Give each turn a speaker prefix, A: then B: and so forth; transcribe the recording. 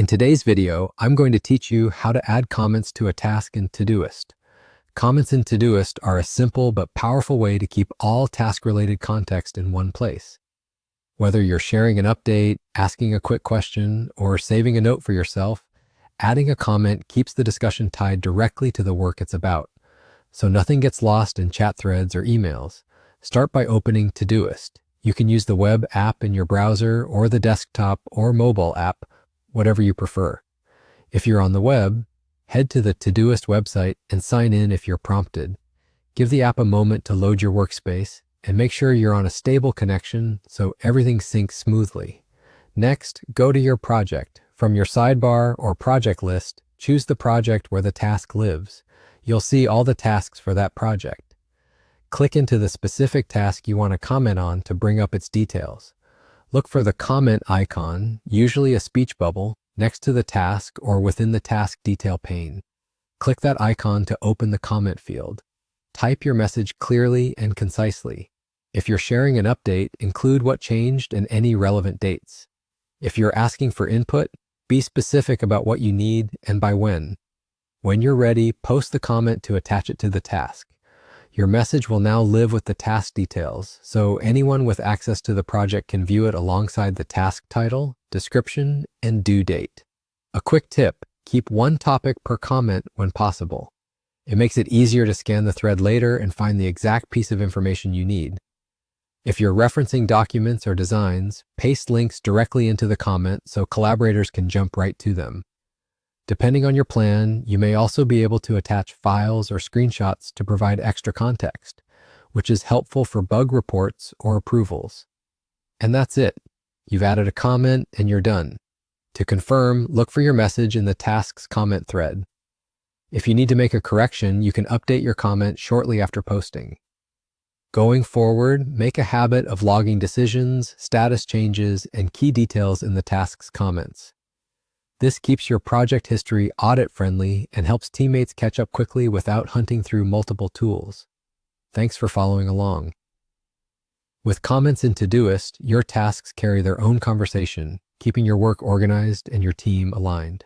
A: In today's video, I'm going to teach you how to add comments to a task in Todoist. Comments in Todoist are a simple but powerful way to keep all task-related context in one place. Whether you're sharing an update, asking a quick question, or saving a note for yourself, adding a comment keeps the discussion tied directly to the work it's about, so nothing gets lost in chat threads or emails. Start by opening Todoist. You can use the web app in your browser or the desktop or mobile app, whatever you prefer. If you're on the web, head to the Todoist website and sign in if you're prompted. Give the app a moment to load your workspace and make sure you're on a stable connection so everything syncs smoothly. Next, go to your project. From your sidebar or project list, choose the project where the task lives. You'll see all the tasks for that project. Click into the specific task you want to comment on to bring up its details. Look for the comment icon, usually a speech bubble, next to the task or within the task detail pane. Click that icon to open the comment field. Type your message clearly and concisely. If you're sharing an update, include what changed and any relevant dates. If you're asking for input, be specific about what you need and by when. When you're ready, post the comment to attach it to the task. Your message will now live with the task details, so anyone with access to the project can view it alongside the task title, description, and due date. A quick tip: keep one topic per comment when possible. It makes it easier to scan the thread later and find the exact piece of information you need. If you're referencing documents or designs, paste links directly into the comment so collaborators can jump right to them. Depending on your plan, you may also be able to attach files or screenshots to provide extra context, which is helpful for bug reports or approvals. And that's it. You've added a comment and you're done. To confirm, look for your message in the task's comment thread. If you need to make a correction, you can update your comment shortly after posting. Going forward, make a habit of logging decisions, status changes, and key details in the task's comments. This keeps your project history audit-friendly and helps teammates catch up quickly without hunting through multiple tools. Thanks for following along. With comments in Todoist, your tasks carry their own conversation, keeping your work organized and your team aligned.